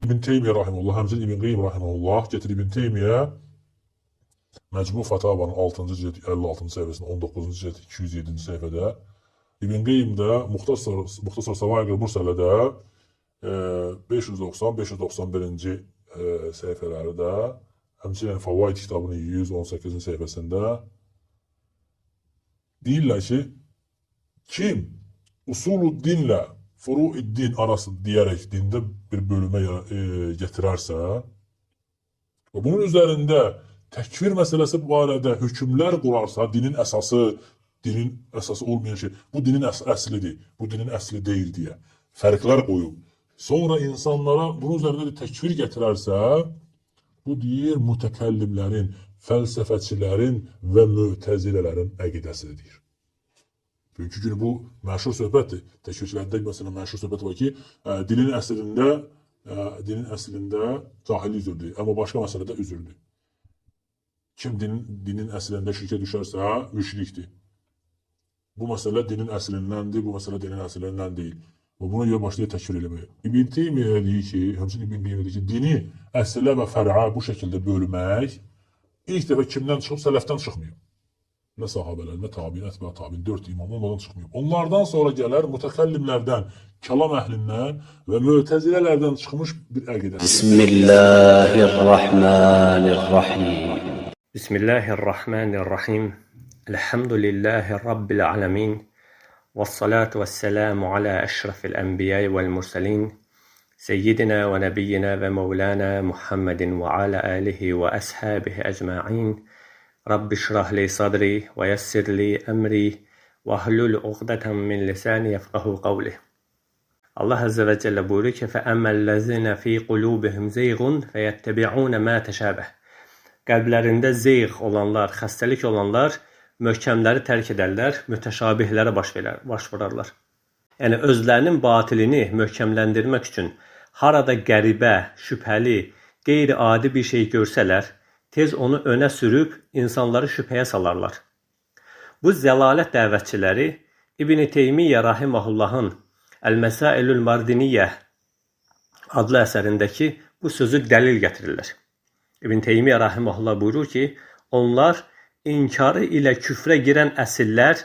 İbn Teymiyyə rahimehullah, həmçinin İbn Qeym rahimehullah gətirib İbn Teymiyyə Məcmu Fatavanın 6-cı cild 56-cı səhifəsində 19-cu cild 207-ci səhifədə İbn Qeym də Muxtasar Səva'iq Mursələdə 590-591-ci səhifələri də, həmçinin Fəvaid kitabının 118-ci səhifəsində deyirlər ki, kim usulü-dinlə furu-din arası deyərək dində bir bölümə gətirərsə və bunun üzərində təkfir məsələsi barədə hökmlər qurarsa, dinin əsası olmayan şey, bu dinin əslidir, bu dinin əsli deyil deyə fərqlər qoyub, sonra insanlara bunun üzərində təkfir gətirərsə, bu deyir mütəkəllimlərin, fəlsəfəçilərin və mütəzilələrin əqidəsidir. Çünki günü bu məşhur söhbətdir. Təkfirçilərdə məsələn məşhur söhbət var ki, dinin əslində cahillik üzürdür, amma başqa məsələdə üzürdür. Kim dinin əslində şirkə düşərsə, müşrikdir. Bu məsələ dinin əslindəndir, bu məsələ dinin əslindən deyil. Və buna görə başlayır təkfir eləməyə. İbn Teymiyyə deyir ki, həmçinin İbn Qeym deyir ki, dini əslə və fər'a bu şəkildə bölmək ilk dəfə kimdən çıxıb? Sələfdən çıxmıyor. Nə sahabələr, nə tabiin, ətbə tabiin, 4 imam onlardan çıxmıyor. Onlardan sonra gələr mütəkəllimlərdən, kəlam əhlindən və mütəzilələrdən çıxmış bir əqidə. Bismillahirrahmanirrahim. Bismillahirrahmanirrahim. Elhamdülillahi Rabbil alemin. والصلاة والسلام على أشرف الأنبياء والمرسلين سيدنا ونبينا ومولانا محمد وعلى آله وأصحابه أجمعين رب اشرح لي صدري ويسر لي أمري واحلل عقدة من لساني يفقهوا قولي. Allah Azze ve Celle buyuruyor ki فَأَمَّا الَّذِينَ فِي قُلُوبِهِمْ زَيْغٌ فَيَتَّبِعُونَ مَا تَشَابَهَ. Qəlblərində zeyğ olanlar, xəstəlik olanlar möhkəmləri tərk edərlər, mütəşabihlərə baş vurarlar. Yəni özlərinin batilini möhkəmləndirmək üçün harada qəribə, şübhəli, qeyri-adi bir şey görsələr, tez onu önə sürüb insanları şübhəyə salarlar. Bu zəlalət dəvətçiləri İbn Teymiyyə rahimehullahın Əl-Məsailül Mardiniyyə adlı əsərindəki bu sözü dəlil gətirirlər. İbn Teymiyyə rahimehullah buyurur ki, onlar inkarı ilə küfrə girən əsillər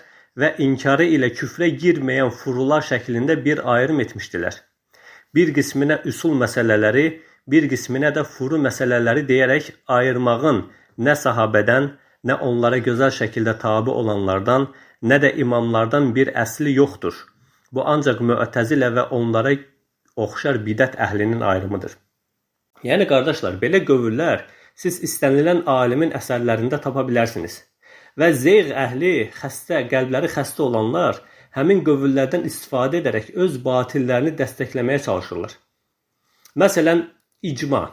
və inkarı ilə küfrə girməyən furular şəklində bir ayrım etmişdilər. Bir qisminə üsul məsələləri, bir qisminə də furu məsələləri deyərək ayırmağın nə sahabədən, nə onlara gözəl şəkildə tabi olanlardan, nə də imamlardan bir əsli yoxdur. Bu ancaq Mü'təzilə və onlara oxşar bidət əhlinin ayrımıdır. Yəni qardaşlar, belə qövürlər siz istənilən alimin əsərlərində tapa bilərsiniz. Və zeyğ əhli, qəlbləri xəstə olanlar həmin qövüllərdən istifadə edərək öz batillərini dəstəkləməyə çalışırlar. Məsələn, icma.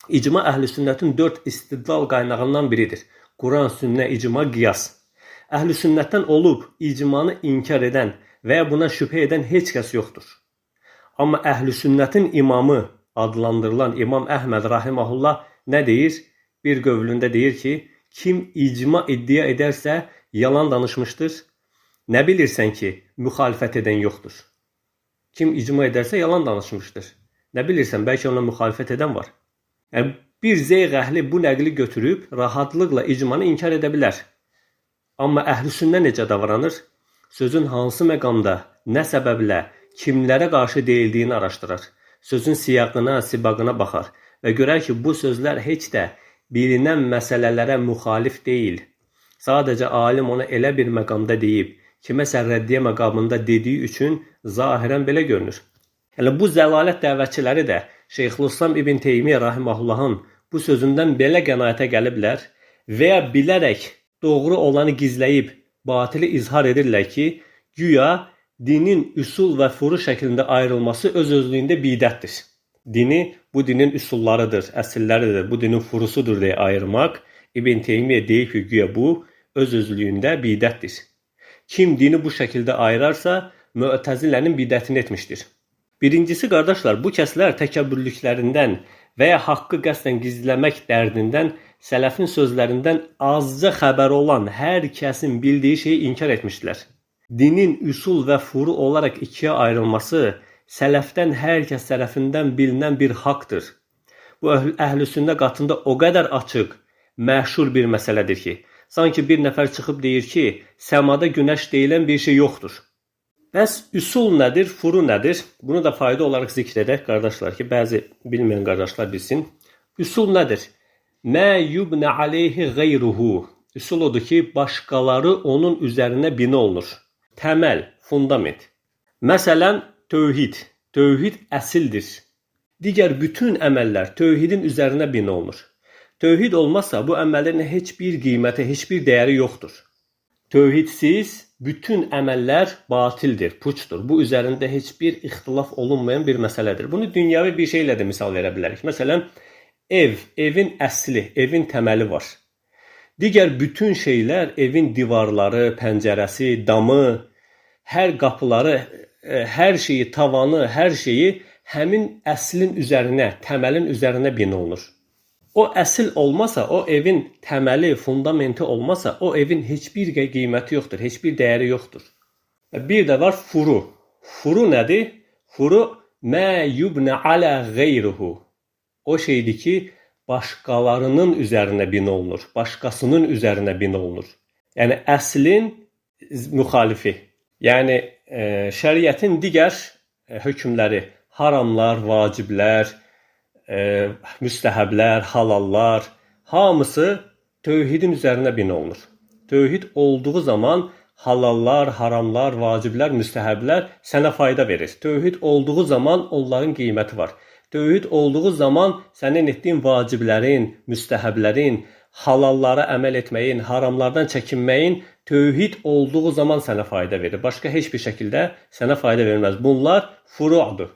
İcma əhl-i sünnətin 4 istidlal qaynağından biridir. Quran, sünnə, icma, qiyas. Əhl-i sünnətdən olub icmanı inkar edən və ya buna şübhə edən heç kəs yoxdur. Amma əhl-i sünnətin imamı adlandırılan İmam Əhməd rahimehullah nə deyir? Bir qövlündə deyir ki, kim icma iddia edərsə yalan danışmışdır. Nə bilirsən ki, müxalifət edən yoxdur. Kim icma edərsə yalan danışmışdır. Nə bilirsən, bəlkə ona müxalifət edən var. Yəni, bir zeyğ əhli bu nəqli götürüb rahatlıqla icmanı inkar edə bilər. Amma əhl-i sünnə necə davranır? Sözün hansı məqamda, nə səbəblə, kimlərə qarşı deyildiyini araşdırır. Sözün siyaqına, sibaqına baxar və görər ki, bu sözlər heç də bilinən məsələlərə müxalif deyil. Sadəcə alim ona elə bir məqamda deyib, kiməsə rəddiyə məqamında dediyi üçün zahirən belə görünür. Yəni, bu zəlalət dəvətçiləri də Şeyxülislam İbn Teymiyyə rahimehullahın bu sözündən belə qənaətə gəliblər və ya bilərək doğru olanı gizləyib batili izhar edirlər ki, güya dinin üsul və furu şəklində ayrılması öz-özlüyündə bidətdir. Dini bu dinin üsullarıdır, əsilləridir, bu dinin furusudur deyə ayırmaq İbn Teymiyyə deyir ki, güya bu öz-özlüyündə bidətdir. Kim dini bu şəkildə ayırarsa, Mü'təzilənin bidətini etmişdir. Birincisi, qardaşlar, bu kəslər təkəbbürlüklərindən və ya haqqı qəsdən gizləmək dərdindən sələfin sözlərindən azca xəbəri olan hər kəsin bildiyi şeyi inkar etmişdilər. Dinin üsul və furu olaraq ikiyə ayrılması sələfdən hər kəs tərəfindən bilinən bir haqdır. Bu əhl-i sünnə qatında o qədər açıq, məşhur bir məsələdir ki, sanki bir nəfər çıxıb deyir ki, səmada günəş deyilən bir şey yoxdur. Bəs üsul nədir, furu nədir? Bunu da fayda olaraq zikr edək, qardaşlar ki, bəzi bilməyən qardaşlar bilsin. Üsul nədir? Mə yubnə aleyhi qeyruhu. Üsul odur ki, başqaları onun üzərinə bina olunur. Təməl, fundament. Məsələn, tövhid. Tövhid əsildir. Digər bütün əməllər tövhidin üzərinə bina olunur. Tövhid olmazsa bu əməllərin heç bir qiyməti, heç bir dəyəri yoxdur. Tövhidsiz bütün əməllər batildir, puçdur. Bu üzərində heç bir ixtilaf olunmayan bir məsələdir. Bunu dünyavi bir şeylə də misal verə bilərik. Məsələn, evin əsli, evin təməli var. Digər bütün şeylər, evin divarları, pəncərəsi, damı, hər qapıları, hər şeyi, tavanı, hər şeyi həmin əslin üzərinə, təməlin üzərinə bina olunur. O əsil olmasa, o evin təməli, fundamenti olmasa, o evin heç bir qiyməti yoxdur, heç bir dəyəri yoxdur. Bir də var furu. Furu nədir? Furu mə yubnə alə qeyruhu. O şeydir ki, başqalarının üzərinə bina olunur, başqasının üzərinə bina olunur. Yəni, əslin müxalifi. Yəni, şəriətin digər hökmləri, haramlar, vaciblər, müstəhəblər, halallar, hamısı tövhidin üzərinə bina olunur. Tövhid olduğu zaman halallar, haramlar, vaciblər, müstəhəblər sənə fayda verir. Tövhid olduğu zaman onların qiyməti var. Tövhid olduğu zaman sənin etdiyin vaciblərin, müstəhəblərin, halallara əməl etməyin, haramlardan çəkinməyin tövhid olduğu zaman sənə fayda verir. Başqa heç bir şəkildə sənə fayda verməz. Bunlar furu'dur.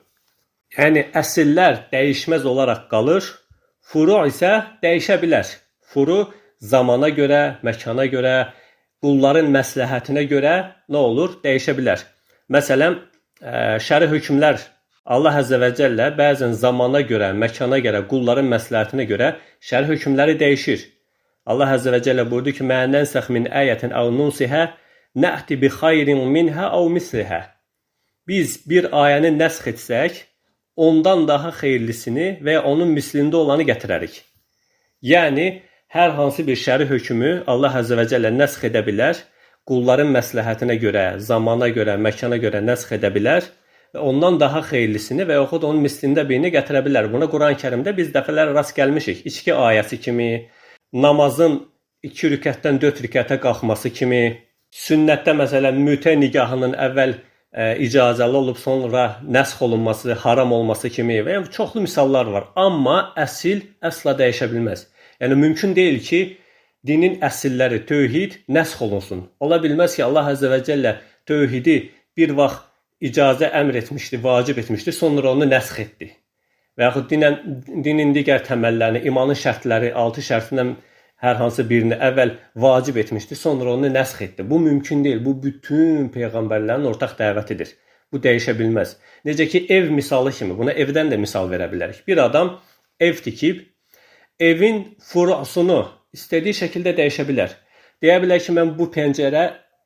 Yəni, əsillər dəyişməz olaraq qalır, furu isə dəyişə bilər. Furu zamana görə, məkana görə, qulların məsləhətinə görə nə olur? Dəyişə bilər. Məsələn, şəri hökmlər Allah Əzzə və Cəllə bəzən zamana görə, məkana görə, qulların məsləhətinə görə şəri hökmləri dəyişir. Allah Əzzə və Cəllə buyurdu ki, mə nənsəx min əyətin əv nunsihə nə'ti bi xayrin minhə əv mislihə. Biz bir ayəni nəsx etsək, ondan daha xeyirlisini və ya onun mislində olanı gətirərik. Yəni, hər hansı bir şəri hökmü Allah Əzzə və Cəllə nəsx edə bilər, qulların məsləhətinə görə, zamana görə, məkana görə nəsx edə bilər və ondan daha xeyirlisini və yaxud onun mislində birini gətirə bilər. Buna Quran-Kərimdə biz dəfələr rast gəlmişik. İçki ayəsi kimi, namazın 2 rükətdən 4 rükətə qalxması kimi, sünnətdə məsələn mütə nigahının əvvəl icazəli olub sonra nəsx olunması, haram olması kimi və yəni çoxlu misallar var. Amma əsil əsla dəyişə bilməz. Yəni mümkün deyil ki, dinin əsilləri, tövhid nəsx olunsun. Ola bilməz ki, Allah Əzzə və Cəllə tövhidi bir vaxt icazə əmr etmişdi, vacib etmişdi, sonra onu nəsx etdi. Və yaxud dinin digər təməllərini, imanın şərtləri, 6 şərtindən hər hansı birini əvvəl vacib etmişdi, sonra onu nəsx etdi. Bu mümkün deyil. Bu bütün peyğəmbərlərin ortaq dəvətidir. Bu dəyişə bilməz. Necə ki, ev misalı kimi, buna evdən də misal verə bilərik. Bir adam ev tikib, evin furusunu istədiyi şəkildə dəyişə bilər. Deyə bilər ki, mən bu pəncərə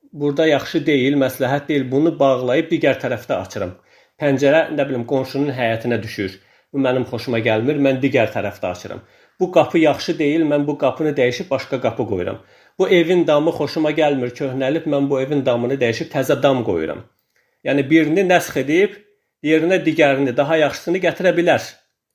burada yaxşı deyil, məsləhət deyil, bunu bağlayıb digər tərəfdə açıram. Pəncərə, nə bilim, qonşunun həyətinə düşür. Bu mənim xoşuma gəlmir, mən digər tərəfdə açıram. Bu qapı yaxşı deyil, mən bu qapını dəyişib başqa qapı qoyuram. Bu evin damı xoşuma gəlmir, köhnəlib, mən bu evin damını dəyişib təzə dam qoyuram. Yəni birini nəsx edib, yerinə digərini, daha yaxşısını gətirə bilər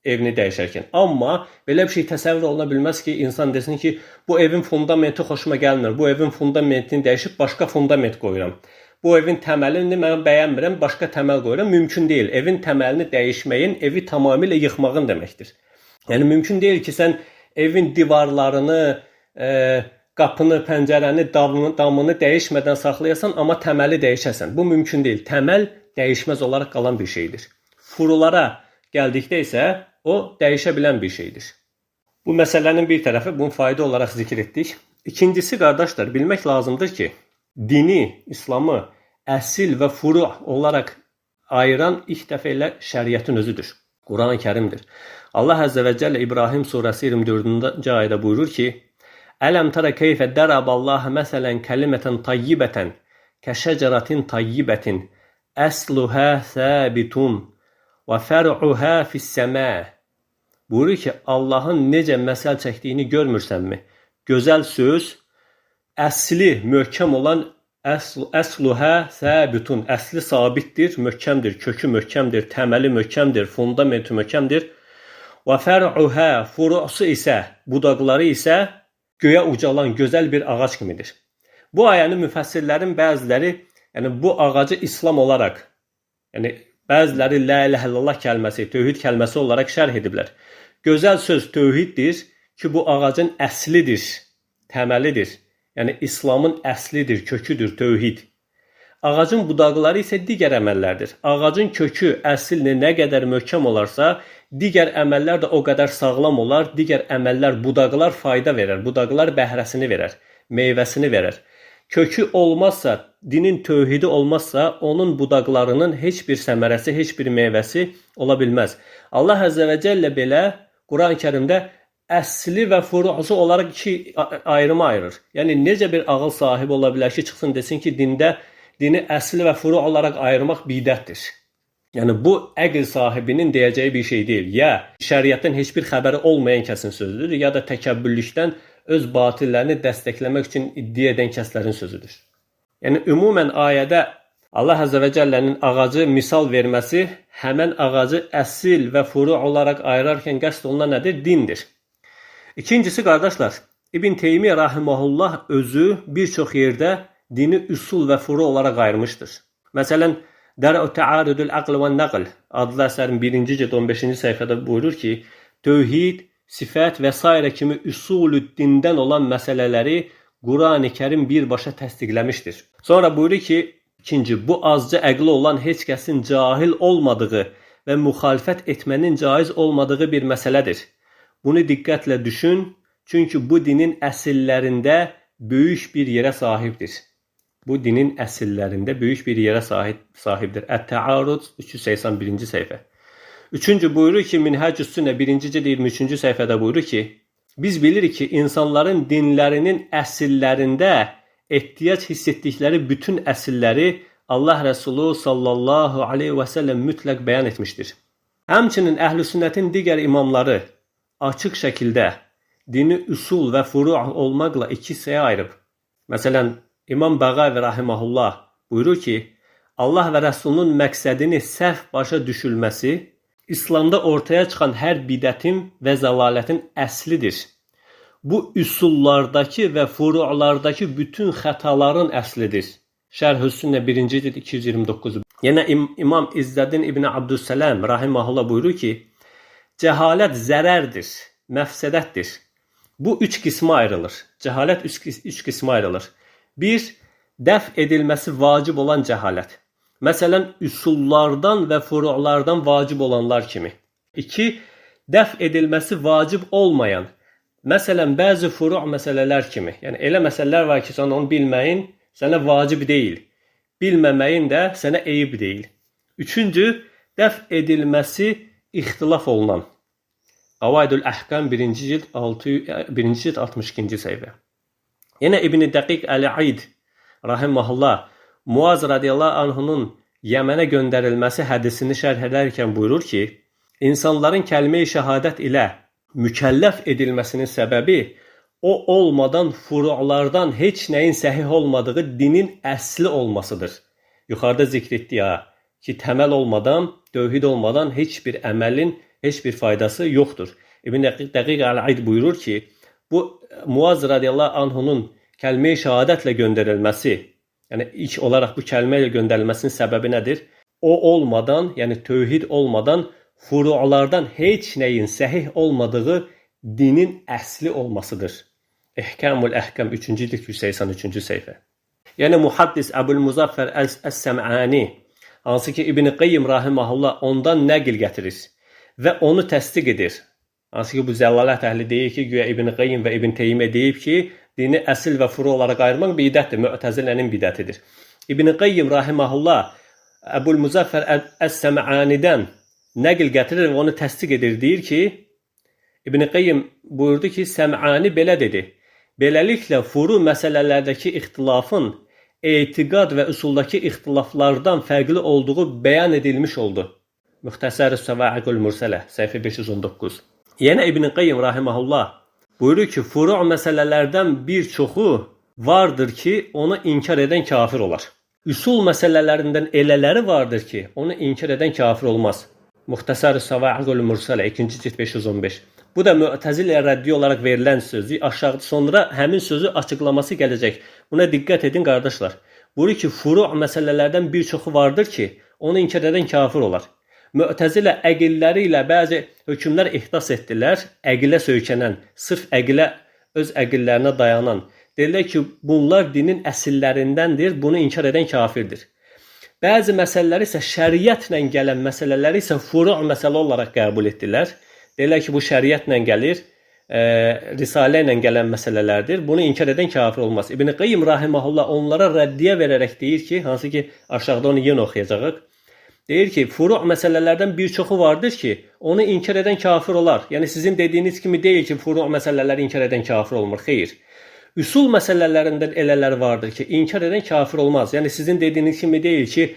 evini dəyişərkən. Amma belə bir şey təsəvvür oluna bilməz ki, insan desin ki, bu evin fundamenti xoşuma gəlmir, bu evin fundamentini dəyişib başqa fundament qoyuram. Bu evin təməlini mən bəyənmirəm, başqa təməl qoyuram. Mümkün deyil. Evin təməlini dəyişməyin, evi tamamilə yıxmağın deməkdir. Yəni mümkün deyil ki, sən evin divarlarını, qapını, pəncərəni, damını dəyişmədən saxlayasan, amma təməli dəyişəsən. Bu mümkün deyil. Təməl dəyişməz olaraq qalan bir şeydir. Furulara gəldikdə isə o dəyişə bilən bir şeydir. Bu məsələnin bir tərəfi, bunu fayda olaraq zikr etdik. İkincisi, qardaşlar, bilmək lazımdır ki, dini, İslamı əsil və furu olaraq ayıran ilk dəfə ilə şəriətin özüdür. Quran-ı Kərimdir. Allah Əzzə və Cəllə İbrahim surəsi 24-cü ayədə buyurur ki, Ələm tərə keyfə dərəbəlləh məsələn kəlimətən tayyibətən kəşəcəratin tayyibətin əsluhə səbitun Və fər'uhə fis-səmə. Buyurur ki, Allahın necə məsəl çəkdiyini görmürsənmi? Gözəl söz, əsli möhkəm olan əsluhə səbitun. Əsli sabitdir, möhkəmdir, kökü möhkəmdir, təməli möhkəmdir, fundamenti möhkəmdir. Və fər'uhə, furusu isə, budaqları isə göyə ucalan gözəl bir ağac kimidir. Bu ayəni müfəssirlərin bəziləri, yəni bu ağacı İslam olaraq, yəni bəziləri la ilahe illallah kəlməsi, tövhid kəlməsi olaraq şərh ediblər. Gözəl söz tövhiddir ki, bu ağacın əslidir, təməlidir. Yəni İslamın əslidir, köküdür tövhid. Ağacın budaqları isə digər əməllərdir. Ağacın kökü, əsli nə qədər möhkəm olarsa, digər əməllər də o qədər sağlam olar, digər əməllər, budaqlar fayda verər, budaqlar bəhrəsini verər, meyvəsini verər. Kökü olmazsa, dinin tövhidi olmazsa, onun budaqlarının heç bir səmərəsi, heç bir meyvəsi ola bilməz. Allah Əzzə və Cəllə belə Quran-ı Kərimdə əsli və furusu olaraq iki ayrıma ayırır. Yəni, necə bir ağıl sahibi ola bilər ki, çıxsın desin ki, dini əsli və furu olaraq ayırmaq bidətdir. Yəni, bu əql sahibinin deyəcəyi bir şey deyil. Ya şəriətdən heç bir xəbəri olmayan kəsin sözüdür, ya da təkəbbürlükdən öz batillərini dəstəkləmək üçün iddia edən kəslərin sözüdür. Yəni, ümumən ayədə Allah Əzzə və Cəllənin ağacı misal verməsi həmən ağacı əsil və furu olaraq ayırarkən qəsd olunan nədir? Dindir. İkincisi, qardaşlar, İbn Teymiyyə rahimehullah özü bir çox yerdə dini üsul və furu olaraq ayırmışdır. Məsələn, Dər'u Təarudul Aql və Nəql adlı əsərin 1-ci cild 15-ci səhifədə buyurur ki, tövhid, sifət və s. kimi üsulü dindən olan məsələləri Quran-ı Kərim birbaşa təsdiqləmişdir. Sonra buyurur ki, ikinci, bu azca əqli olan heç kəsin cahil olmadığı və müxalifət etmənin caiz olmadığı bir məsələdir. Bunu diqqətlə düşün, çünki bu dinin əsillərində böyük bir yerə sahibdir. Bu dinin əsillərində böyük bir yerə sahibdir. Ət-Təarud 381-ci səhifə. Üçüncü buyurur ki, Minhəcü's Sünnə 1-ci cild 23-cü səhifədə buyurur ki, biz bilirik ki, insanların dinlərinin əsillərində ehtiyac hiss etdikləri bütün əsilləri Allah Rəsulu sallallahu aleyhi və səlləm mütləq bəyan etmişdir. Həmçinin Əhl-i Sünnətin digər imamları açıq şəkildə dini üsul və furu olmaqla iki hissəyə ayırıb. Məsələn, İmam Bəğavi rahimehullah buyurur ki, Allah və Rəsulunun məqsədini səhv başa düşülməsi İslamda ortaya çıxan hər bidətin və zəlalətin əslidir. Bu üsullardakı və furulardakı bütün xətaların əslidir. Şərh-ü Sünnə 1-ci cild 229. Yenə İmam İzzəddin İbn Abdüssələm rahimehullah buyurur ki, cəhalət zərərdir, məfsədətdir. Bu üç qismə ayrılır. Cəhalət üç qismə ayrılır. Bir, dəf edilməsi vacib olan cəhalət. Məsələn, üsullardan və furulardan vacib olanlar kimi. İki, dəf edilməsi vacib olmayan. Məsələn, bəzi furu məsələlər kimi. Yəni, elə məsələlər var ki, sən onu bilməyin, sənə vacib deyil. Bilməməyin də sənə eyib deyil. Üçüncü, dəf edilməsi ixtilaf olunan. Qavaidul Əhkam 1-ci cild 62-ci səhifə. Yenə İbn Dəqiq Əl-Aid rahimehullah Muaz radiyallahu anhunun Yəmənə göndərilməsi hədisini şərh edərkən buyurur ki, insanların kəlmə-i şəhadət ilə mükəlləf edilməsinin səbəbi o olmadan furulardan heç nəyin səhih olmadığı dinin əsli olmasıdır. Yuxarıda zikr etdik ki, təməl olmadan, tövhid olmadan heç bir əməlin heç bir faydası yoxdur. İbn Dəqiq Əl-Aid buyurur ki, bu Muaz radiyallahu anhunun kəlmə-i şəhadətlə göndərilməsi, yəni ilk olaraq bu kəlmə ilə göndərilməsinin səbəbi nədir? O olmadan, yəni tövhid olmadan furulardan heç nəyin səhih olmadığı dinin əsli olmasıdır. Ehkamul Əhkam 3-cü cild 183-cü səhifə. Yəni Muhaddis Əbul-Muzaffər Əs-Səm'ani, hansı ki İbn Qayyim rahimehullah ondan nəql gətirir və onu təsdiq edir. Hansı ki bu zəlalət əhli deyir ki, güya İbn Qayyim və İbn Teymiyyə deyib ki, dini əsil və furu olaraq ayırmaq bidətdir, Mu'təzilənin bidətidir. İbn Qayyim rahimehullah Əbul-Muzaffər Əs-Səm'anidən nəql gətirir və onu təsdiq edir. Deyir ki, İbn Qayyim buyurdu ki, Səm'ani belə dedi. Beləliklə, furu məsələlərdəki ixtilafın etiqad və üsuldakı ixtilaflardan fərqli olduğu bəyan edilmiş oldu. Müxtəsər-i Səva'iqul Mürsələ, səhifə 519. Yenə İbn Qayyim rahimehullah buyurur ki, furu' məsələlərdən bir çoxu vardır ki, onu inkar edən kafir olar. Üsul məsələlərindən elələri vardır ki, onu inkar edən kafir olmaz. Müxtəsər-i Səva'iqul Mürsələ, 2-ci cilt 515. Bu da Mü'təziləyə rəddi olaraq verilən sözdür. Aşağıda sonra həmin sözü açıqlaması gələcək. Buna diqqət edin qardaşlar. Buyurur ki, furu' məsələlərdən bir çoxu vardır ki, onu inkar edən kafir olar. Mü'təzilə əqilləri ilə bəzi hökmlər ihdas etdilər. Əqilə söykənən, sırf əqilə, öz əqillərinə dayanan. Deyirlər ki, bunlar dinin əsillərindəndir, bunu inkar edən kafirdir. Bəzi məsələləri isə şəriətlə gələn məsələləri isə furu' məsələ olaraq qəbul etdilər. Deyirlər ki, bu şəriətlə gəlir, risalə ilə gələn məsələlərdir. Bunu inkar edən kafir olmaz. İbn Qayyim rahimehullah onlara rəddiyə verərək deyir ki, hansı ki aşağıda onu yenə oxuyacağıq. Deyir ki, furu' məsələlərdən bir çoxu vardır ki, onu inkar edən kafir olar. Yəni sizin dediyiniz kimi deyil ki, furu' məsələləri inkar edən kafir olmur. Xeyr. Üsul məsələlərindən elələr vardır ki, inkar edən kafir olmaz. Yəni sizin dediyiniz kimi deyil ki,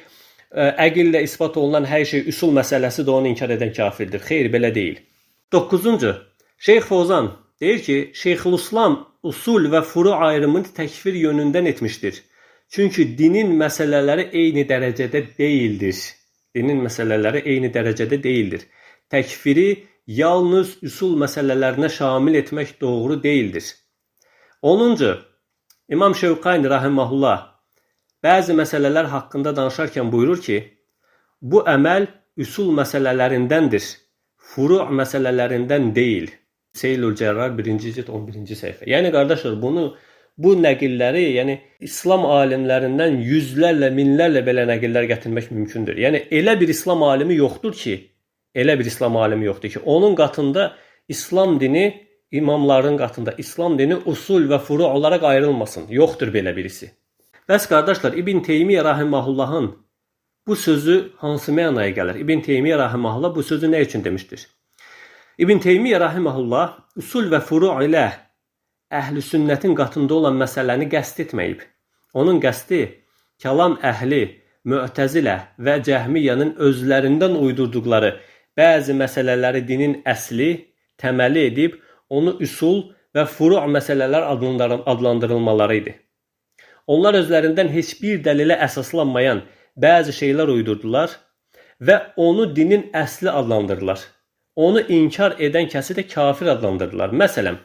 əqillə isbat olunan hər şey üsul məsələsi də onu inkar edən kafirdir. Xeyr, belə deyil. 9-cu. Şeyx Fozan deyir ki, Şeyxülislam usul və furu' ayrımını təkfir yönündən etmişdir. Çünki dinin məsələləri eyni dərəcədə deyildir. Dinin məsələləri eyni dərəcədə deyildir. Təkfiri yalnız üsul məsələlərinə şamil etmək doğru deyildir. 10-cu. İmam Şevkani rahimehullah bəzi məsələlər haqqında danışarkən buyurur ki, bu əməl üsul məsələlərindəndir, furu' məsələlərindən deyil. Seylül Cərrar 1-ci cilt 11-ci səhifə. Yəni qardaşlar, bu nəqilləri, yəni İslam alimlərindən yüzlərlə, minlərlə belə nəqillər gətirmək mümkündür. Yəni elə bir İslam alimi yoxdur ki, onun qatında İslam dini, imamların qatında İslam dini usul və furu' olaraq ayrılmasın. Yoxdur belə birisi. Bəs qardaşlar, İbn Teymiyyə rahimehullahın bu sözü hansı mənaya gəlir? İbn Teymiyyə rahimehullah bu sözü nə üçün demişdir? İbn Teymiyyə rahimehullah usul və furu' ilə əhl-i sünnətin qatında olan məsələni qəsd etməyib. Onun qəsdi kəlam əhli, Mü'təzilə və Cəhmiyyənin özlərindən uydurduqları bəzi məsələləri dinin əsli, təməli edib, onu üsul və furu' məsələlər adlandırılmaları idi. Onlar özlərindən heç bir dəlilə əsaslanmayan bəzi şeylər uydurdular və onu dinin əsli adlandırdılar. Onu inkar edən kəsi də kafir adlandırdılar. Məsələn,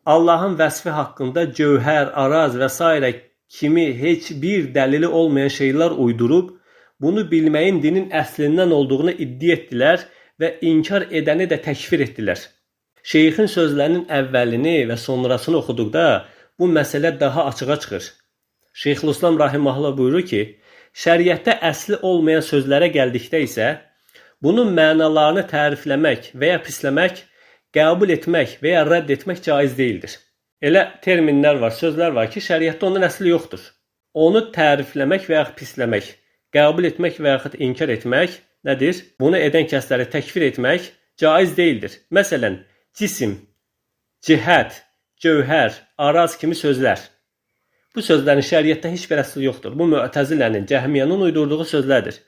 Allahın vəsfi haqqında cövhər, araz və s. kimi heç bir dəlili olmayan şeylər uydurub, bunu bilməyin dinin əslindən olduğunu iddia etdilər və inkar edəni də təkfir etdilər. Şeyxin sözlərinin əvvəlini və sonrasını oxuduqda bu məsələ daha açığa çıxır. Şeyxülislam rahimehullah buyurur ki, şəriətdə əsli olmayan sözlərə gəldikdə isə, bunun mənalarını tərifləmək və ya pisləmək, qəbul etmək və ya rədd etmək caiz deyildir. Elə terminlər var, sözlər var ki, şəriətdə onun əsli yoxdur. Onu tərifləmək və ya pisləmək, qəbul etmək və ya inkar etmək nədir? Bunu edən kəsləri təkfir etmək caiz deyildir. Məsələn, cisim, cihət, cövhər, araz kimi sözlər. Bu sözlərin şəriətdə heç bir əsli yoxdur. Bu Mü'təzilənin, Cəhmiyyənin uydurduğu sözlərdir.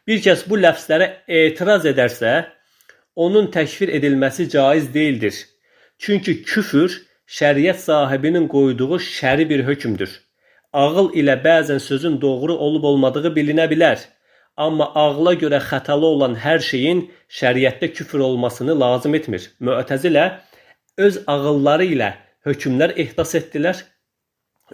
Bir kəs bu ləfzlərə etiraz edərsə, onun təkfir edilməsi caiz deyildir. Çünki küfür şəriət sahibinin qoyduğu şəri bir hökmdür. Ağıl ilə bəzən sözün doğru olub olmadığı bilinə bilər. Amma ağla görə xətalı olan hər şeyin şəriətdə küfür olmasını lazım etmir. Mü'təzilə öz ağılları ilə hökmlər ihdas etdilər.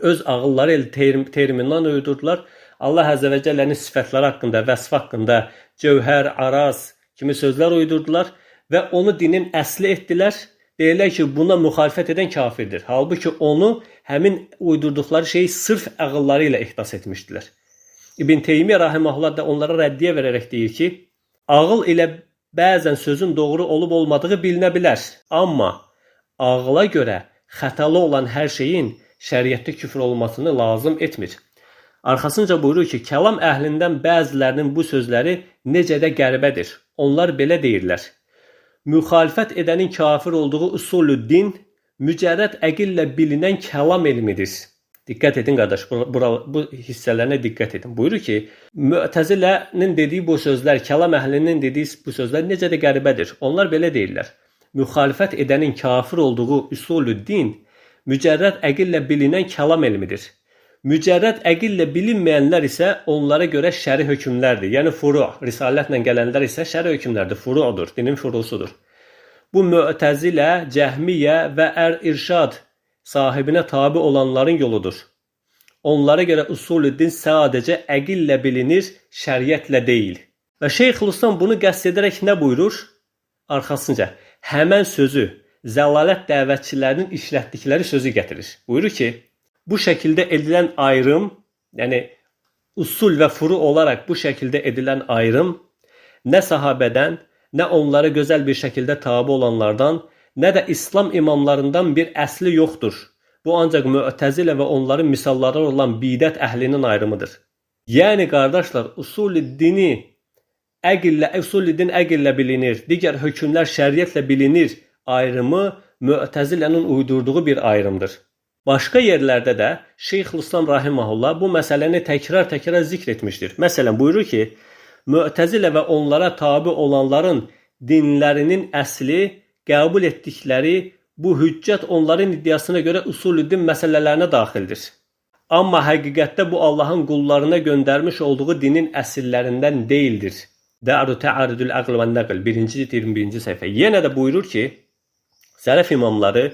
Öz ağılları ilə terminal uydurdular. Allah Əzzə və Cəllənin sifətləri haqqında, vəsf haqqında cövhər, araz kimi sözlər uydurdular və onu dinin əsli etdilər. Deyirlər ki, buna müxalifət edən kafirdir. Halbuki onu həmin uydurduqları şeyi sırf ağılları ilə ihdas etmişdilər. İbn Teymiyyə rahimehullah da onlara rəddiyə verərək deyir ki, ağıl ilə bəzən sözün doğru olub olmadığı bilinə bilər. Amma ağla görə xətalı olan hər şeyin şəriətdə küfr olmasını lazım etmir. Arxasınca buyurur ki, kəlam əhlindən bəzilərinin bu sözləri necə də qəribədir. Onlar belə deyirlər. Müxalifət edənin kafir olduğu usulü din mücərrəd əqillə bilinən kəlam elmidir. Dikkat edin qardaş, bu hissələrə diqqət edin. Buyurur ki, Mü'təzilənin dediyi bu sözlər, kəlam əhlinin dediyi bu sözlər necə də qəribədir. Onlar belə deyirlər. Müxalifət edənin kafir olduğu üsulü-din mücərrəd əqillə bilinən kəlam elmidir. Mücərrəd əqillə bilinməyənlər isə onlara görə şəri hökmlərdir. Yəni furu, risalətlə gələnlər isə şəri hökmlərdir, furudur, dinin furusudur. Bu Mü'təzilə, Cəhmiyyə və Ər-İrşad sahibinə tabi olanların yoludur. Onlara görə usulü-din sadəcə əqillə bilinir, şəriətlə deyil. Və Şeyxülislam bunu qəsd edərək nə buyurur? Arxasınca həmən sözü zəlalət dəvətçilərinin işlətdikləri sözü gətirir. Buyurur ki, bu şəkildə edilən ayrım, yəni usul və furu olaraq bu şəkildə edilən ayrım nə sahabədən, nə onlara gözəl bir şəkildə tabi olanlardan, nə də İslam imamlarından bir əsli yoxdur. Bu ancaq Mü'təzilə və onların misalları olan bidət əhlinin ayrımıdır. Yəni qardaşlar, usul-din əqillə bilinir, digər hökmlər şəriətlə bilinir ayrımı Mü'təzilənin uydurduğu bir ayrımdır. Başqa yerlərdə də Şeyxülislam rahimehullah bu məsələni təkrar zikr etmişdir. Məsələn, buyurur ki, Mü'təzilə və onlara tabi olanların dinlərinin əsli qəbul etdikləri bu hüccət onların iddiasına görə usul-din məsələlərinə daxildir. Amma həqiqətdə bu Allahın qullarına göndərmiş olduğu dinin əsillərindən deyildir. Də'ru tə'arudul əql və nəql 1-ci 21-ci səhifə. Yenə də buyurur ki, sələf imamları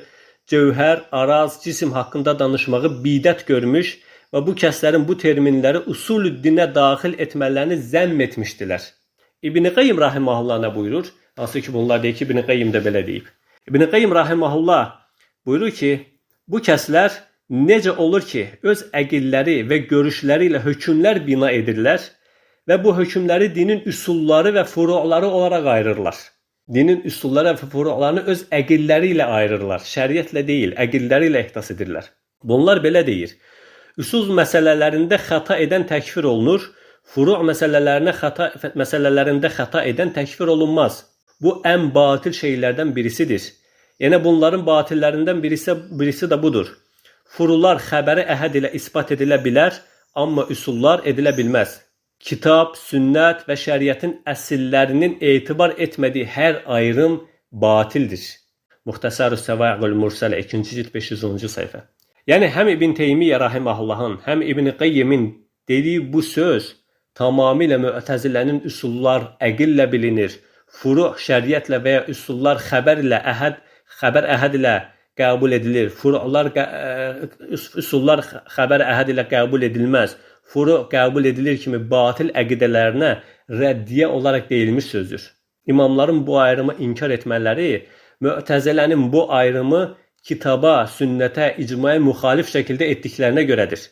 cövhər, araz, cisim haqqında danışmağı bidət görmüş və bu kəslərin bu terminləri usul-dinə daxil etmələrini zəmm etmişdilər. İbn Qayyim rahimehullah nə buyurur? Hansı ki bunlar deyir ki, İbn Qayyim də belə deyib. İbn Qayyim rahimehullah buyurur ki, bu kəslər necə olur ki, öz əqilləri və görüşləri ilə hökmlər bina edirlər və bu hökmləri dinin üsulları və furu'ları olaraq ayırırlar. Dinin üsulları və furu'larını öz əqilləri ilə ayırırlar. Şəriətlə deyil, əqilləri ilə ehtas edirlər. Bunlar belə deyir. Üsul məsələlərində xəta edən təkfir olunur, furu' məsələlərində xəta edən təkfir olunmaz. Bu ən batil şeylərdən birisidir. Yəni bunların batillərindən birisi də budur. Furular xəbəri əhəd ilə isbat edilə bilər, amma üsullar edilə bilməz. Kitab, sünnət və şəriətin əsillərinin etibar etmədiyi hər ayrım batildir. Muxtasar-ı Səvaiqul Mursələ 2-ci cild 510-cu səhifə. Yəni həm İbn Teymiyyə rahimehullahın, həm İbn Qayyimin dediyi bu söz tamamilə Mü'təzilənin üsullar əqillə bilinir. Furu şəriətlə və ya üsullar xəbər əhəd ilə qəbul edilir. Furu'lar üsullar xəbər əhəd ilə qəbul edilməz. Furu qəbul edilir kimi batil əqidələrinə rəddiyə olaraq deyilmiş sözdür. İmamların bu ayrımı inkar etmələri Mü'təzilənin bu ayrımı kitaba, sünnətə, icmaya müxalif şəkildə etdiklərinə görədir.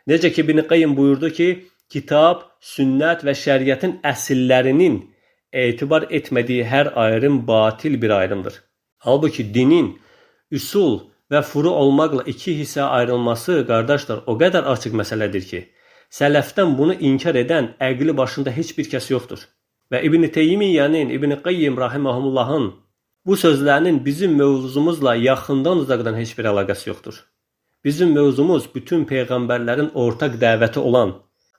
Necə ki İbn Qayyim buyurdu ki, kitab, sünnət və şəriətin əsillərinin etibar etmədiyi hər ayrım batil bir ayrımdır. Halbuki dinin üsul və furu olmaqla iki hissə ayrılması, qardaşlar, o qədər açıq məsələdir ki, sələfdən bunu inkar edən əqli başında heç bir kəs yoxdur. Və İbn Teymiyyənin, İbn Qayyim rahimehullahın bu sözlərinin bizim mövzumuzla yaxından uzaqdan heç bir əlaqəsi yoxdur. Bizim mövzumuz bütün peyğəmbərlərin ortaq dəvəti olan,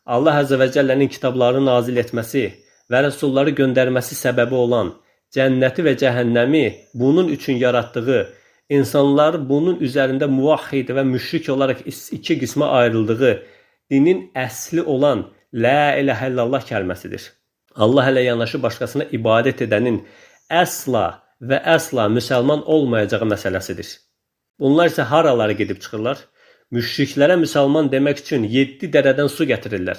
Allah Əzə və Cəllənin kitablarını nazil etməsi və rəsulları göndərməsi səbəbi olan, cənnəti və cəhənnəmi bunun üçün yaratdığı, insanlar bunun üzərində muvahhid və müşrik olaraq iki qismə ayrıldığı dinin əsli olan La ilahə illallah kəlməsidir. Allah ilə yanaşı başqasına ibadət edənin əsla və əsla müsəlman olmayacağı məsələsidir. Bunlar isə haralara gedib çıxırlar? Müşriklərə müsəlman demək üçün 7 dərədən su gətirirlər.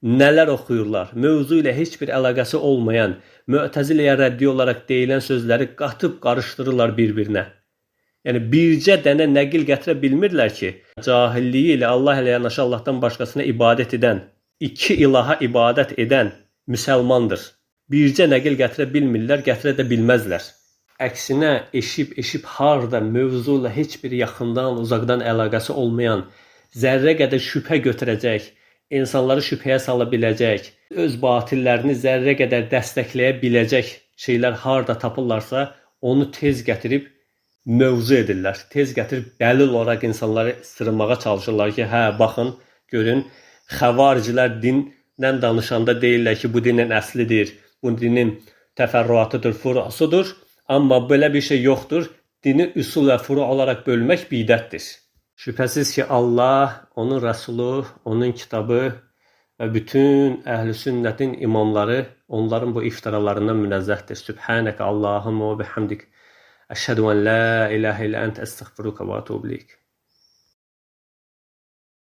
Nələr oxuyurlar? Mövzu ilə heç bir əlaqəsi olmayan, Mü'təziləyə rəddi olaraq deyilən sözləri qatıb qarışdırırlar bir-birinə. Yəni bircə dənə nəqil gətirə bilmirlər ki, cahilliyi ilə Allah ilə yanaşı Allahdan başqasına ibadət edən, iki ilaha ibadət edən müsəlmandır. Bircə nəqil gətirə bilmirlər, gətirə də bilməzlər. Əksinə eşib harda mövzu ilə heç bir yaxından, uzaqdan əlaqəsi olmayan, zərrə qədər şübhə götürəcək, insanları şübhəyə sala biləcək, öz batillərini zərrə qədər dəstəkləyə biləcək şeylər harda tapırlarsa, onu tez gətirib mövzu edirlər. Tez gətirib dəlil olaraq insanları sırmağa çalışırlar ki, hə, baxın, görün, xəvaricilər dindən danışanda deyirlər ki, bu dinin əslidir, bu dinin təfərrüatıdır, furusudur. Amma belə bir şey yoxdur. Dini üsul və furu olaraq bölmək bidətdir. Şübhəsiz ki, Allah, onun Rəsulu, onun kitabı və bütün əhl-i sünnətin imamları onların bu iftiralarından münezzəhdir. Sübhanəkə Allahumma və bihamdik. Əşhədu ən la ilahə illə əntə əstəğfiruka və etûbu ileyk.